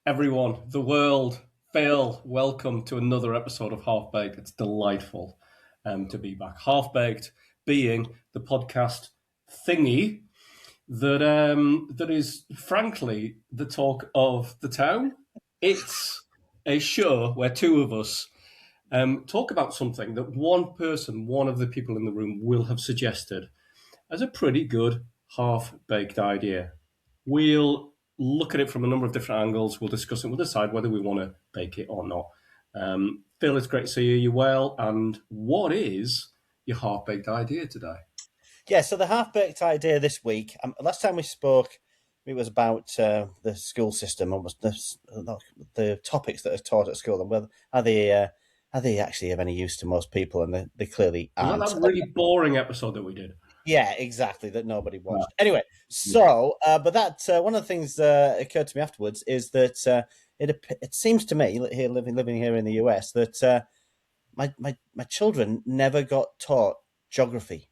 Everyone, the world, Phil, welcome to another episode of Half Baked. It's delightful to be back. Half Baked being the podcast thingy that is, frankly, the talk of the town. It's a show where two of us talk about something that one person, one of the people in the room, will have suggested as a pretty good half-baked idea. We'll look at it from a number of different angles. We'll discuss it. We'll decide whether we want to bake it or not. Phil, it's great to see you. You well? And what is your half-baked idea today? Yeah, so the half-baked idea this week, last time we spoke, it was about the school system, almost the topics that are taught at school, and whether are they actually of any use to most people, and they clearly aren't. Was that really boring episode that we did? Yeah, exactly, that nobody watched. Anyway, so, but that one of the things occurred to me afterwards is that it seems to me, here living here in the US, that my children never got taught geography.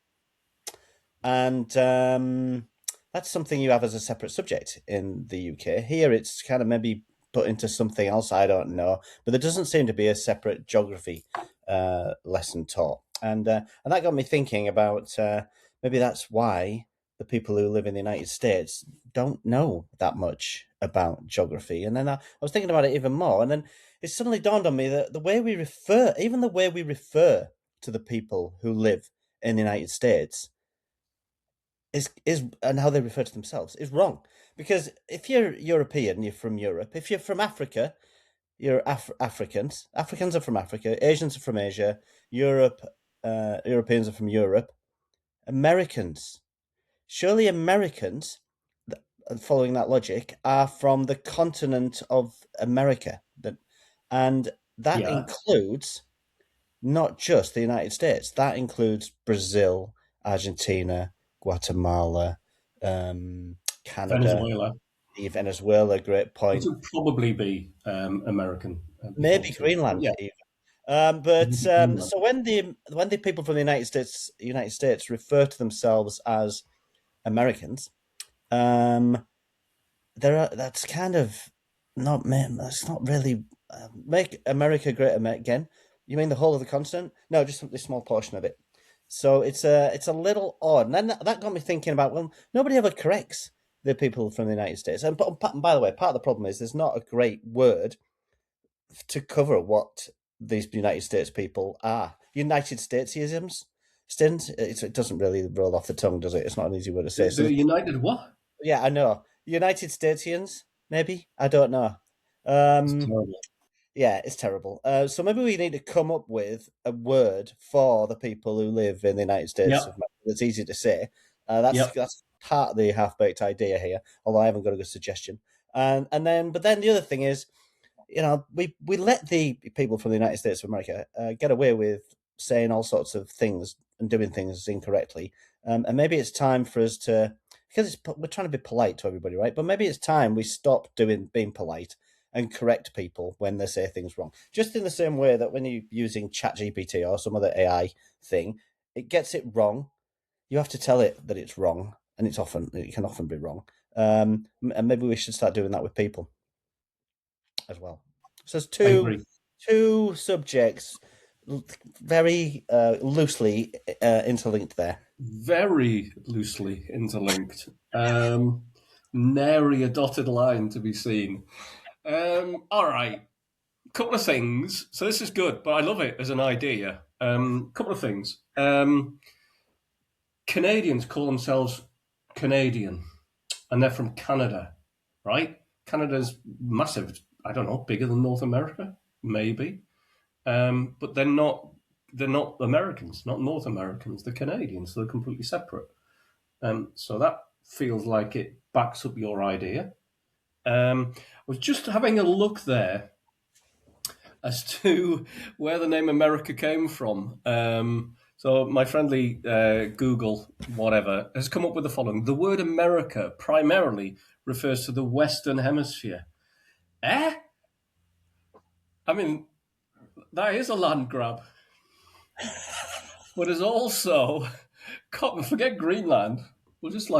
And that's something you have as a separate subject in the UK. Here it's kind of maybe put into something else, I don't know. But there doesn't seem to be a separate geography lesson taught. And that got me thinking about maybe that's why the people who live in the United States don't know that much about geography. And then I was thinking about it even more. And then it suddenly dawned on me that the way we refer to the people who live in the United States is and how they refer to themselves is wrong. Because if you're European, you're from Europe. If you're from Africa, you're Africans. Africans are from Africa. Asians are from Asia. Europeans are from Europe. Americans. Surely Americans, following that logic, are from the continent of America. And that includes not just the United States. That includes Brazil, Argentina, Guatemala, Canada, Venezuela. Great point. It would probably be American. Maybe Greenland. Yeah. Even. So when the people from the United States refer to themselves as Americans, that's kind of not. That's not really make America great again. You mean the whole of the continent? No, just a small portion of it. So it's a little odd. And then that got me thinking about, well, nobody ever corrects the people from the United States. And by the way, part of the problem is there's not a great word to cover what these United States people are. United Statesisms. It doesn't really roll off the tongue, does it? It's not an easy word to say. So United what? Yeah, I know. United Statesians, maybe? I don't know. Yeah, it's terrible. So maybe we need to come up with a word for the people who live in the United States. That's easy to say. That's part of the half-baked idea here, although I haven't got a good suggestion. But then the other thing is, we let the people from the United States of America get away with saying all sorts of things and doing things incorrectly. And maybe it's time for us to, because we're trying to be polite to everybody, right? But maybe it's time we stop being polite and correct people when they say things wrong. Just in the same way that when you're using ChatGPT or some other AI thing, it gets it wrong. You have to tell it that it's wrong, and it can often be wrong. And maybe we should start doing that with people as well. So there's two subjects, very loosely interlinked there. Very loosely interlinked. Nary a dotted line to be seen. All right. Couple of things. So this is good, but I love it as an idea. Couple of things. Canadians call themselves Canadian, and they're from Canada, right? Canada's massive. I don't know, bigger than North America, maybe. But they're not Americans, not North Americans. They're Canadians, so they're completely separate. So that feels like it backs up your idea. I was just having a look there as to where the name America came from. So my friendly Google, whatever, has come up with the following. The word America primarily refers to the Western Hemisphere. I mean, that is a land grab. But it's also, forget Greenland. We'll just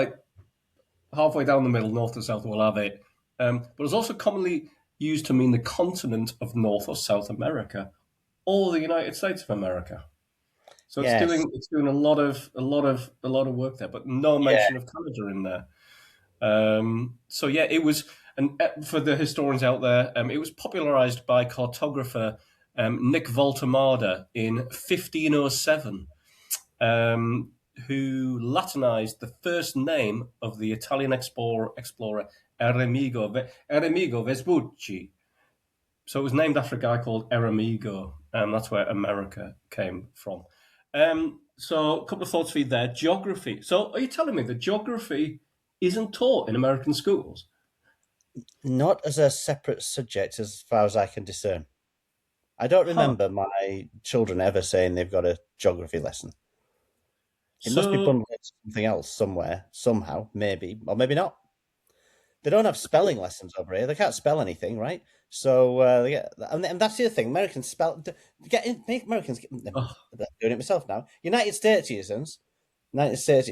halfway down the middle, north to south, we'll have it. But it's also commonly used to mean the continent of North or South America or the United States of America. So Yes. it's doing a lot of work there, but no Yeah. mention of Canada in there. So yeah, it was, and for the historians out there, it was popularized by cartographer Nick Voltamarda in 1507, who Latinized the first name of the Italian explorer Eremigo Vespucci. So it was named after a guy called Eremigo, and that's where America came from. So a couple of thoughts for you there. Geography. So are you telling me that geography isn't taught in American schools? Not as a separate subject, as far as I can discern. I don't Huh. remember my children ever saying they've got a geography lesson. It must be So, bundled into something else somewhere, somehow, maybe, or maybe not. They don't have spelling lessons over here. They can't spell anything, right? So they get, and that's the other thing. Americans spell make Americans. I'm oh, doing it myself now. United States citizens, United States.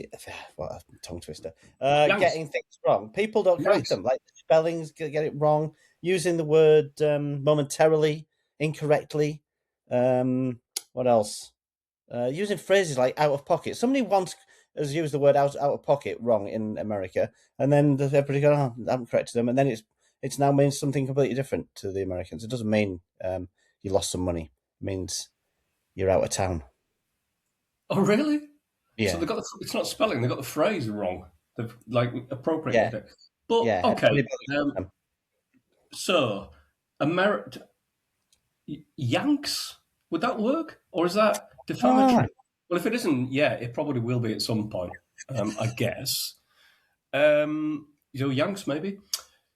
What a tongue twister. Yanks. Getting things wrong. People don't correct Yanks. them. Like spellings get it wrong. Using the word momentarily incorrectly. What else? Using phrases like out of pocket. Somebody once has used the word out of pocket wrong in America, and then everybody go, "Oh, I haven't corrected them," and then it's now means something completely different to the Americans. It doesn't mean you lost some money. It means you're out of town. Oh, really? So Yeah, they got it's not spelling, they got the phrase wrong. They've like yeah, appropriated it. But yeah. okay, Everybody believes them. so America Yanks, would that work? Or is that Ah, defamatory? Well, if it isn't, yeah, it probably will be at some point, I guess. Yanks maybe.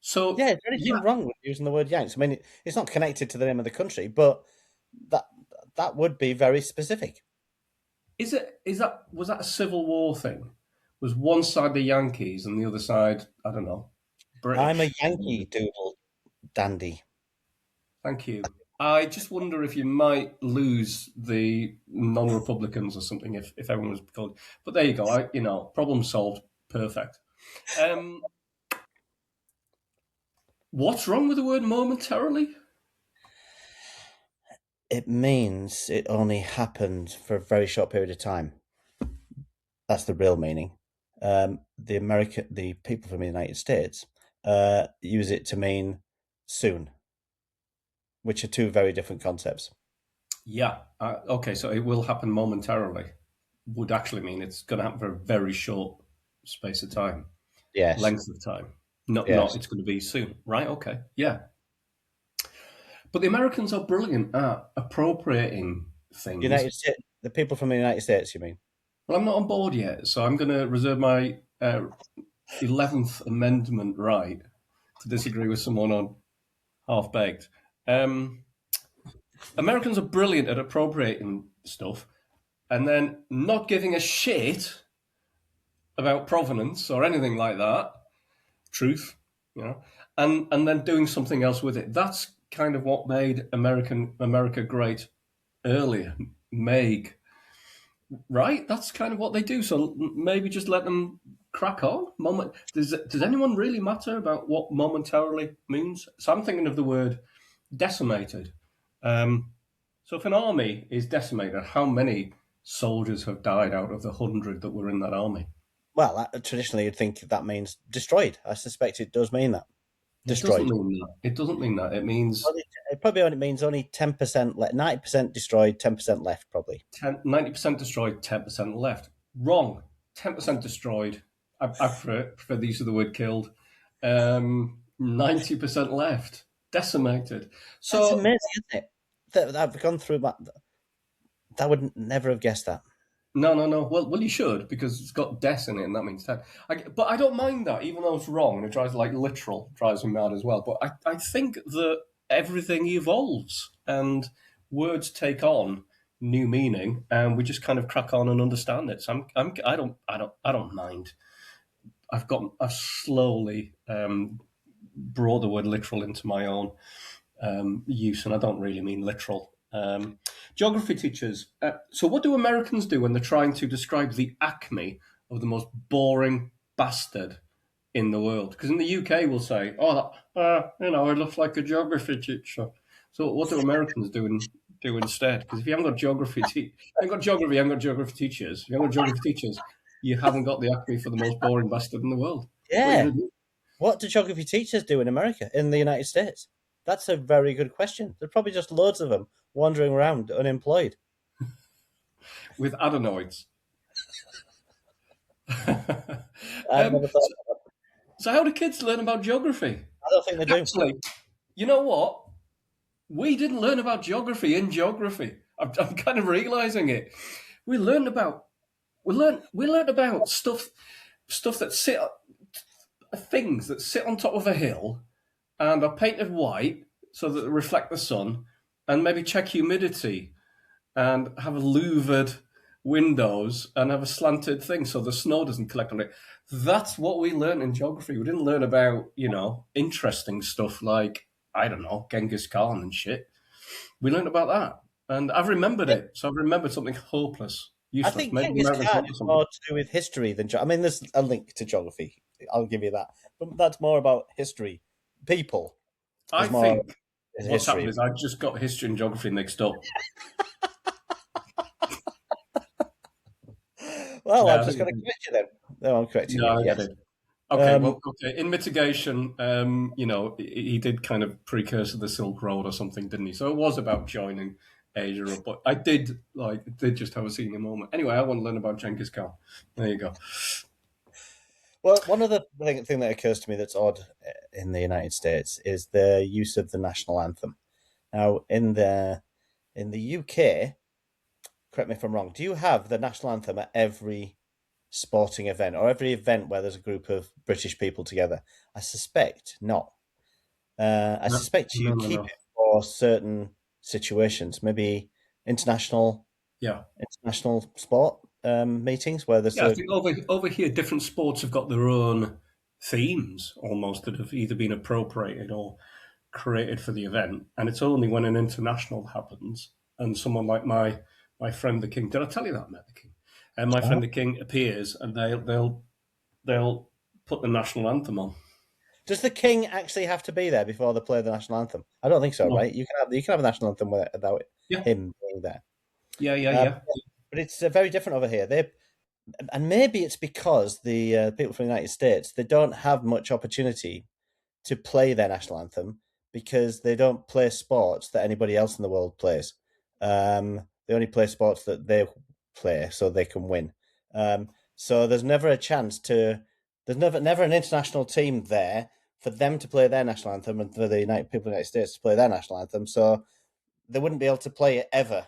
So yeah. Is there yeah, anything wrong with using the word Yanks? I mean, it's not connected to the name of the country, but that that would be very specific. was that a Civil War thing? Was one side the Yankees and the other side, I don't know, I'm a British? Yankee Doodle dandy. Thank you. I just wonder if you might lose the non-Republicans or something if everyone was called. But there you go. Problem solved. Perfect. Um, what's wrong with the word momentarily? It means it only happened for a very short period of time. That's the real meaning. The people from the United States use it to mean soon, which are two very different concepts. Yeah. Okay. So it will happen momentarily. Would actually mean it's going to happen for a very short space of time, Yes, length of time. Not yes. it's going to be soon. Right. Okay. Yeah. But the Americans are brilliant at appropriating things. United States, the people from the United States, you mean? Well, I'm not on board yet, so I'm going to reserve my 11th Amendment right to disagree with someone on Half Baked. Um, Americans are brilliant at appropriating stuff and then not giving a shit about provenance or anything like that, truth, you know, and then doing something else with it. That's kind of what made America great earlier. Meg, right? That's kind of what they do. So maybe just let them crack on. Does anyone really matter about what momentarily means? So I'm thinking of the word decimated. Um, so if an army is decimated, how many soldiers have died out of the 100 that were in that army? Well, traditionally, you'd think that means destroyed. I suspect it does mean that. It doesn't Destroyed. mean that. It doesn't mean that. It means It probably only means only 10% left, 90% destroyed, 10% left, probably. 90% destroyed, 10% left. Wrong. 10% destroyed. I prefer the use of the word killed. 90% left. Decimated. That's So, amazing, isn't it? That I've gone through that would never have guessed that. no, no, no. Well, you should because it's got des in it, and that means 10. But I don't mind that, even though it's wrong and it drives like literal, drives me mad as well. But I think that everything evolves and words take on new meaning, and we just kind of crack on and understand it. So I don't mind. I've slowly brought the word literal into my own use, and I don't really mean literal. Geography teachers. So, what do Americans do when they're trying to describe the acme of the most boring bastard in the world. Because in the UK, we'll say, "Oh, it looks like a geography teacher." So what do Americans do instead? Because if you haven't got you haven't got geography, you haven't got geography teachers. If you haven't got geography teachers, you haven't got the acme for the most boring bastard in the world. What are you Yeah. going to do? What do geography teachers do in America, in the United States? That's a very good question. There's probably just loads of them wandering around unemployed. With adenoids. I've um, never thought. so how do kids learn about geography? I don't think they do. Actually, you know what? We didn't learn about geography in geography. I'm kind of realizing it. We learned about stuff that things that sit on top of a hill and are painted white so that they reflect the sun, and maybe check humidity and have louvered windows and have a slanted thing so the snow doesn't collect on it. That's what we learned in geography. We didn't learn about, interesting stuff like, I don't know, Genghis Khan and shit. We learned about that. And I've remembered it. So I've remembered something hopeless, I useless. think Maybe Genghis Americans Khan want is something. more to do with history than. I mean, there's a link to geography. I'll give you that, but that's more about history. People. I There's more think what's history. happened is I just got history and geography mixed up. Well, Yeah, I'm I just think going to correct you then. No, I'm correcting no, you. I get Yes. it. Okay, Um, okay. In mitigation, he did kind of precursor the Silk Road or something, didn't he? So it was about joining Asia up. But I did just have a senior moment. Anyway, I want to learn about Genghis Khan. There you go. Well, one other thing that occurs to me that's odd in the United States is the use of the national anthem. Now, in the UK, correct me if I'm wrong, do you have the national anthem at every sporting event or every event where there's a group of British people together? I suspect not. I No, suspect you no, no, keep no. it for certain situations, maybe international Yeah, international sport meetings where there's yeah. I a. think over here, different sports have got their own themes almost that have either been appropriated or created for the event, and it's only when an international happens and someone like my friend the King. Did I tell you that I met the King? And my Uh-huh. friend the King appears, and they'll put the national anthem on. Does the king actually have to be there before they play the national anthem? I don't think so, No. right? You can have a national anthem without Yeah, him being there. yeah, yeah, Uh, yeah. but it's very different over here. And maybe it's because the people from the United States they don't have much opportunity to play their national anthem because they don't play sports that anybody else in the world plays. They only play sports that they play so they can win. So there's never a chance to. There's never an international team there for them to play their national anthem and for the people of the United States to play their national anthem. So they wouldn't be able to play it ever,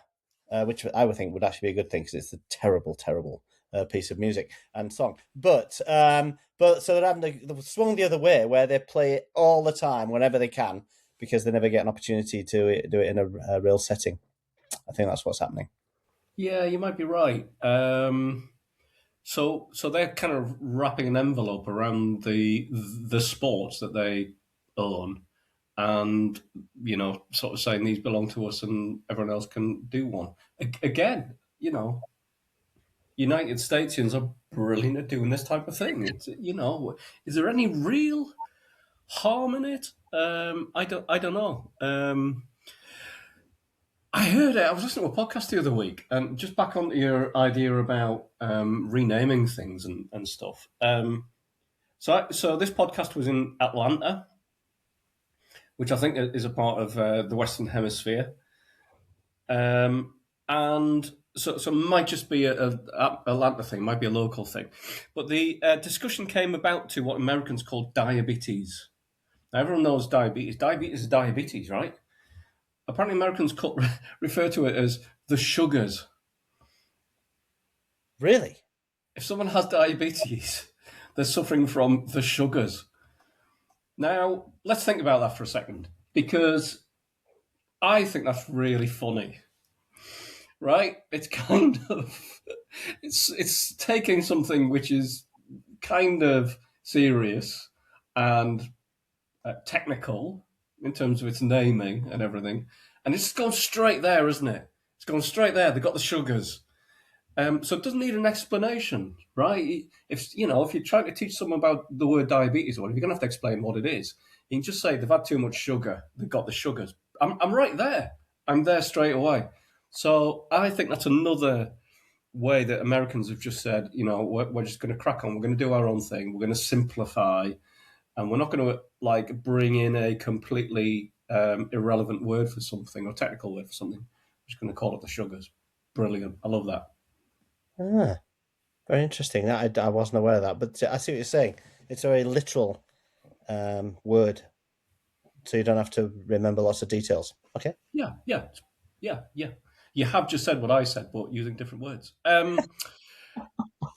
which I would think would actually be a good thing because it's a terrible, terrible piece of music and song. But so they're they've swung the other way where they play it all the time whenever they can because they never get an opportunity to do it in a real setting. I think that's what's happening. Yeah, you might be right. So they're kind of wrapping an envelope around the sports that they own, and sort of saying these belong to us, and everyone else can do one. Again, United Statesians are brilliant at doing this type of thing. Is there any real harm in it? I don't know. I heard it. I was listening to a podcast the other week, and just back onto your idea about renaming things and stuff. So this podcast was in Atlanta, which I think is a part of the Western Hemisphere, and so it might just be a Atlanta thing, might be a local thing, but the discussion came about to what Americans call diabetes. Now, everyone knows diabetes. Diabetes is diabetes, right? Apparently, Americans refer to it as the sugars. Really? If someone has diabetes, they're suffering from the sugars. Now, let's think about that for a second, because I think that's really funny, right? It's kind of it's taking something which is kind of serious and technical in terms of its naming and everything, and it's gone straight there, isn't it? It's gone straight there. They've got the sugars. So it doesn't need an explanation, right? If you're trying to teach someone about the word diabetes, or if you're going to have to explain what it is, you can just say they've had too much sugar. They've got the sugars. I'm right there. I'm there straight away. So I think that's another way that Americans have just said, we're just going to crack on. We're going to do our own thing. We're going to simplify, and we're not going to like bring in a completely irrelevant word for something or technical word for something. We're just going to call it the sugars. Brilliant. I love that. Ah, very interesting. I wasn't aware of that, but I see what you're saying. It's a very literal word, so you don't have to remember lots of details. Okay. Yeah, yeah, yeah. You have just said what I said, but using different words.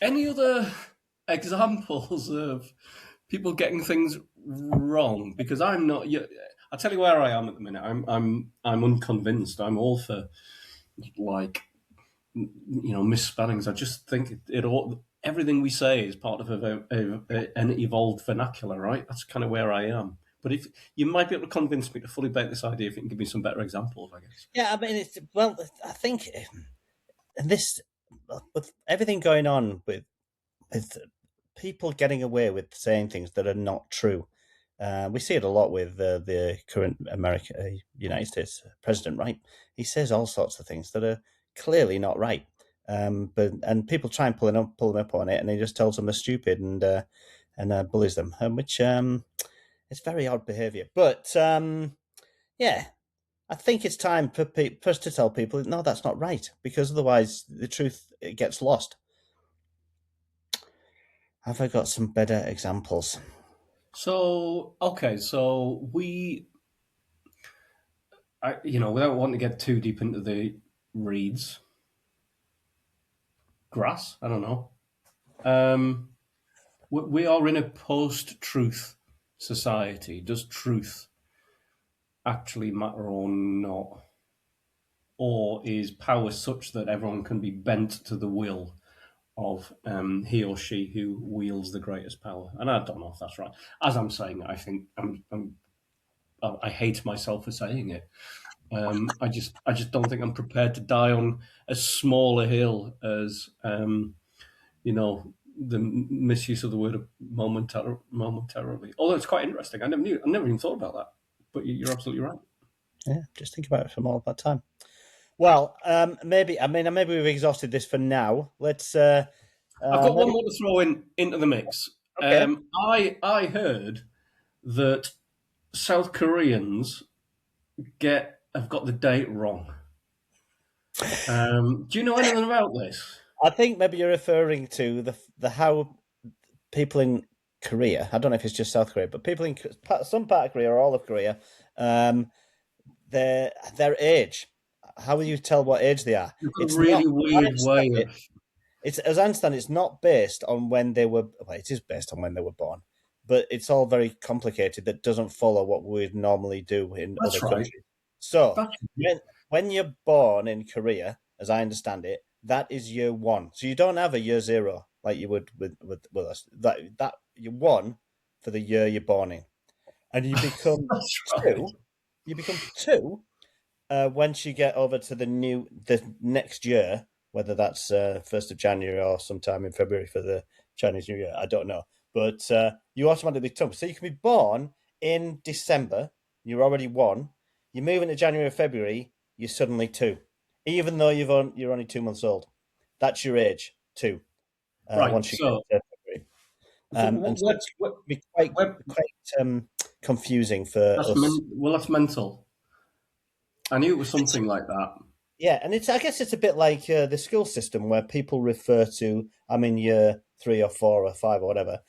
Any other examples of people getting things wrong? Because I'm not. Yeah, I'll tell you where I am at the minute. I'm unconvinced. I'm all for like misspellings. I just think it all. Everything we say is part of an evolved vernacular, right? That's kind of where I am. But if you might be able to convince me to fully bake this idea, if you can give me some better examples, I guess. Yeah, I mean, I think this with everything going on with people getting away with saying things that are not true. We see it a lot with the current United States president, right? He says all sorts of things that are clearly not right, but people try and pull him up on it, and he just tells them they're stupid and bullies them, which it's very odd behaviour. But yeah, I think it's time for us to tell people, no, that's not right, because otherwise the truth gets lost. Have I got some better examples? So okay, without wanting to get too deep into the reeds, grass. I don't know. We are in a post-truth society. Does truth actually matter or not? Or is power such that everyone can be bent to the will of he or she who wields the greatest power? And I don't know if that's right. As I'm saying it, I think I hate myself for saying it. I just don't think I'm prepared to die on as small a hill as the misuse of the word momentarily. Although it's quite interesting. I never even thought about that. But you're absolutely right. Yeah, just think about it from all that time. Well, maybe we've exhausted this for now. Let's. I've got one more to throw into the mix. Okay. I heard that South Koreans have got the date wrong. Do you know anything about this? I think maybe you're referring to the how people in Korea. I don't know if it's just South Korea, but people in some part of Korea or all of Korea, their age. How will you tell what age they are? It's a really weird way of. It's, as I understand, it's not based on when they were. Well, it is based on when they were born, but it's all very complicated. That doesn't follow what we'd normally do in That's other right. countries. So That's right. when you're born in Korea, as I understand it, that is year one. So you don't have a year zero like you would with us. That you're one for the year you're born in, and you become That's two. right. You become two once you get over to the next year, whether that's 1st of January or sometime in February for the Chinese New Year, I don't know. But you automatically become. So you can be born in December, you're already one. You move into January or February, you're suddenly two, even though you're only 2 months old. That's your age, two. Right. Once you So, get to February, and so it can be quite confusing for us. that's mental. I knew it was something like that. Yeah, and I guess it's a bit like the school system where people refer to I'm in year 3 or 4 or 5 or whatever,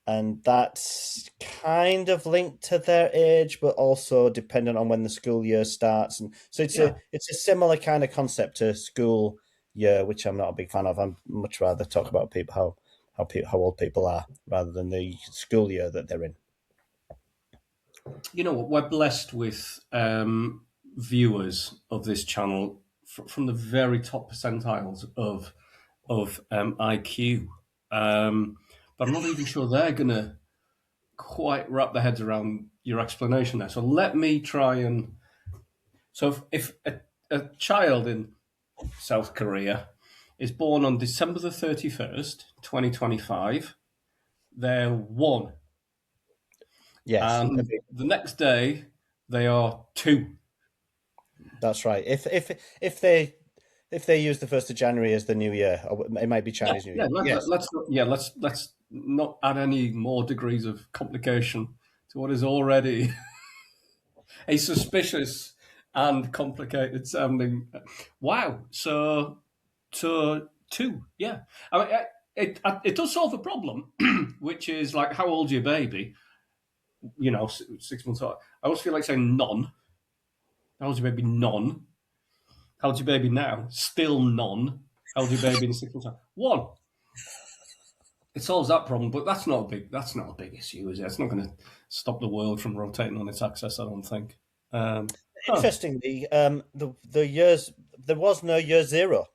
and that's kind of linked to their age, but also dependent on when the school year starts. And so Yeah. it's a similar kind of concept to school year, which I'm not a big fan of. I'm much rather talk about people how old people are rather than the school year that they're in. You know what? We're blessed with viewers of this channel from the very top percentiles of IQ. But I'm not even sure they're going to quite wrap their heads around your explanation there. So let me try and. So if a child in South Korea, is born on December the 31st, 2025. They're one. Yes, And the next day, they are two. that's right. If they use the 1st of January as the new year, or it might be Chinese New Yeah, Year. Yes, let's not add any more degrees of complication to what is already a suspicious and complicated sounding. Wow. So two, yeah. I mean, it does solve a problem, which is like, how old's your baby? 6 months old. I always feel like saying none. How old's your baby? None. How's your baby now? Still none. How's your baby in 6 months? One. It solves that problem, but that's not a big issue, is it? It's not going to stop the world from rotating on its axis, I don't think. Interestingly, the years there was no year zero.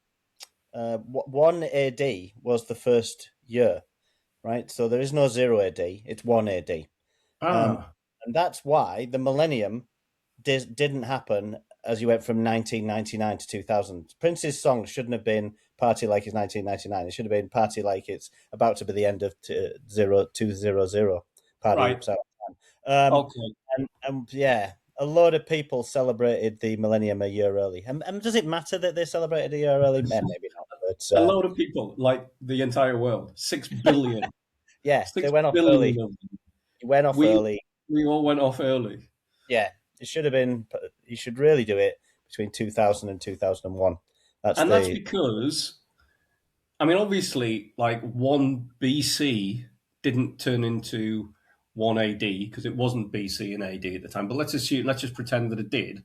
1 AD was the first year, right? So there is no 0 AD. It's 1 AD. And that's why the millennium didn't happen as you went from 1999 to 2000. Prince's song shouldn't have been "Party Like It's 1999." It should have been "Party Like It's about to be the end of 0200." Party Right. upside down. Okay. And yeah, a lot of people celebrated the millennium a year early. And does it matter that they celebrated a year early? Maybe not. But A load of people, like the entire world, 6 billion. yeah, 6 they went off billion early. of them. It went off early. We all went off early. Yeah, it should have been. You should really do it between 2000 and 2001. That's because, I mean, obviously, like 1 BC didn't turn into 1 AD because it wasn't BC and AD at the time. But let's just pretend that it did.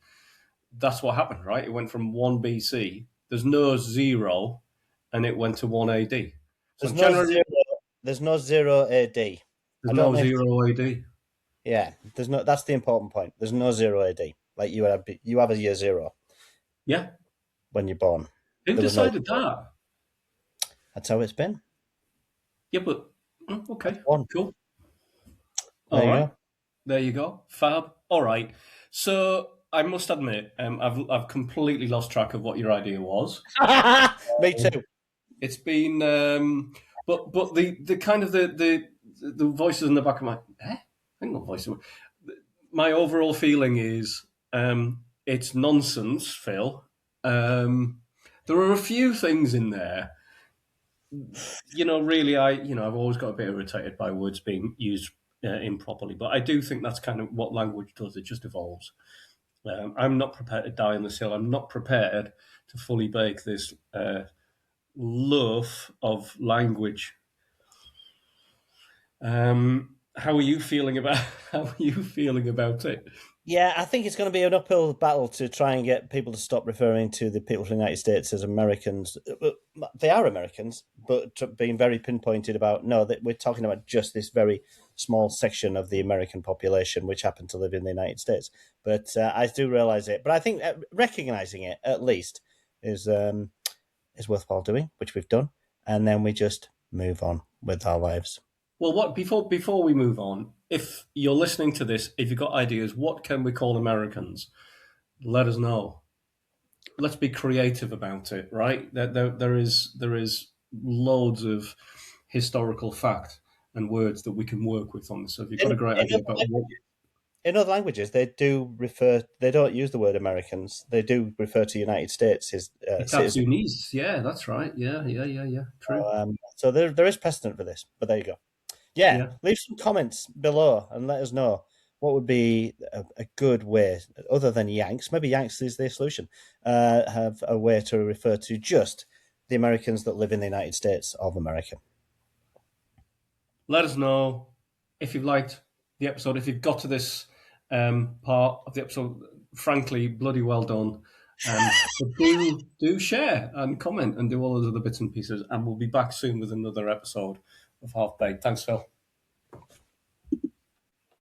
That's what happened, right? It went from 1 BC. There's no 0, and it went to 1 AD. So there's no 0 AD. There's no 0 AD. Yeah, there's no. That's the important point. There's no 0 AD. Like you have a year 0. Yeah. When you're born. Who decided that? That's how it's been. Yeah, but okay, cool. There you go. There you go. Fab. All right. So I must admit, I've completely lost track of what your idea was. Me too. It's been, but the kind of the voices in the back of my I think not voices. My overall feeling is it's nonsense, Phil. There are a few things in there. Really, I've always got a bit irritated by words being used improperly, but I do think that's kind of what language does. It just evolves. I'm not prepared to die on this hill. I'm not prepared to fully bake this loaf of language. How are you feeling about it? Yeah, I think it's going to be an uphill battle to try and get people to stop referring to the people from the United States as Americans. They are Americans, but being very pinpointed about, no, that we're talking about just this very small section of the American population which happen to live in the United States. But I do realize it. But I think recognizing it, at least, is worthwhile doing, which we've done. And then we just move on with our lives. Well, before we move on, if you're listening to this, if you've got ideas, what can we call Americans? Let us know. Let's be creative about it, right? There is loads of historical fact and words that we can work with on this. So if you've got a great idea about what... In other languages, they don't use the word Americans. They do refer to United States as citizens. Yeah, that's right. Yeah. True. So there is precedent for this, but there you go. Yeah, leave some comments below and let us know what would be a good way, other than Yanks. Maybe Yanks is the solution. Have a way to refer to just the Americans that live in the United States of America. Let us know if you've liked the episode. If you've got to this part of the episode, frankly, bloody well done. Do share and comment and do all those other bits and pieces. And we'll be back soon with another episode of Half Baked. Thanks, Phil.